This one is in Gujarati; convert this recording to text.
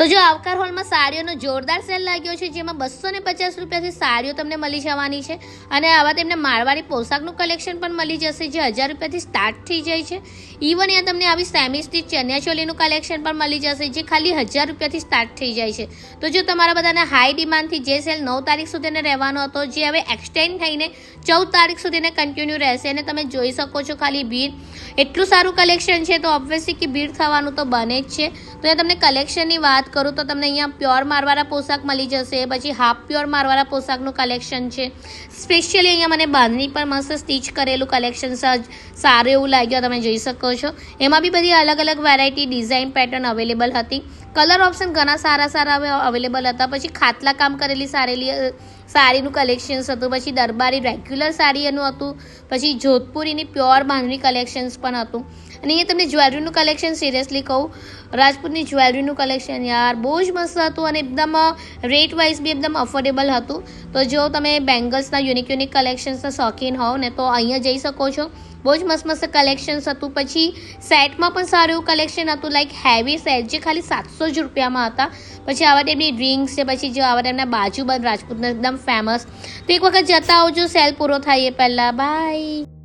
તો જો આવકાર હોલમાં સાડીઓનો જોરદાર સેલ લાગ્યો છે, જેમાં 250 રૂપિયાથી સાડીઓ તમને મળી જવાની છે અને આવા તેમને મારવાડી પોશાકનું કલેક્શન પણ મળી જશે, જે 1000 રૂપિયાથી સ્ટાર્ટ થઈ જાય છે. ઇવન અહીંયા તમને આવી સેમી સ્ટીચ ચણિયા ચોલીનું કલેક્શન પણ મળી જશે, જે ખાલી 1000 રૂપિયાથી સ્ટાર્ટ થઈ જાય છે. તો જો તમારા બધાના હાઈ ડિમાન્ડથી જે સેલ 9 તારીખ સુધીને રહેવાનો હતો, જે હવે એક્સટેન્ડ થઈને 14 તારીખ સુધીને કન્ટિન્યુ રહેશે અને તમે જોઈ શકો છો ખાલી ભીડ એટલું સારું કલેક્શન છે, તો ઓબ્વિયસલી કે ભીડ થવાનું તો બને જ છે. તો અહીંયા તમને કલેક્શનની વાત કરું તો તમને અહીંયા પ્યોર મારવાળા પોશાક મળી જશે, પછી હાફ પ્યોર મારવાળા પોશાકનું કલેક્શન છે. સ્પેશિયલી અહીંયા મને બાંધણી પર મસ્ત સ્ટીચ કરેલું કલેક્શન સારું એવું લાગ્યું, તમે જોઈ શકો છો. એમાં બી બધી અલગ અલગ વેરાયટી ડિઝાઇન પેટર્ન અવેલેબલ હતી. કલર ઓપ્શન ઘણા સારા અવેલેબલ હતા. પછી ખાટલા કામ કરેલી સાડીનું કલેક્શન્સ હતું, પછી દરબારી રેગ્યુલર સાડી એનું હતું, પછી જોધપુરીની પ્યોર બાંધણી કલેક્શન્સ પણ હતું. અને અહીંયા તમને જ્વેલરીનું કલેક્શન સિરિયસલી કહું, રાજપૂતની જ્વેલરીનું કલેક્શન યાર બહુ જ મસ્ત હતું અને એકદમ રેટ વાઇઝ બી એકદમ અફોર્ડેબલ હતું. તો જો તમે બેંગલ્સના યુનિક કલેક્શન્સના શોખીન હોવ ને તો અહીંયા જઈ શકો છો. બહુ જ મસ્ત કલેક્શન્સ હતું. પછી સેટમાં પણ સારું એવું કલેક્શન હતું, લાઈક હેવી સેટ જે ખાલી 700 જ રૂપિયામાં હતા. પછી આવા ટાઈપની ડ્રિંક્સ છે, પછી જો આવા ટાઈપના બાજુબંધ રાજપૂતના એકદમ ફેમસ. તો એક વખત જતા આવજો, સેલ પૂરો થાય એ પહેલાં. બાય.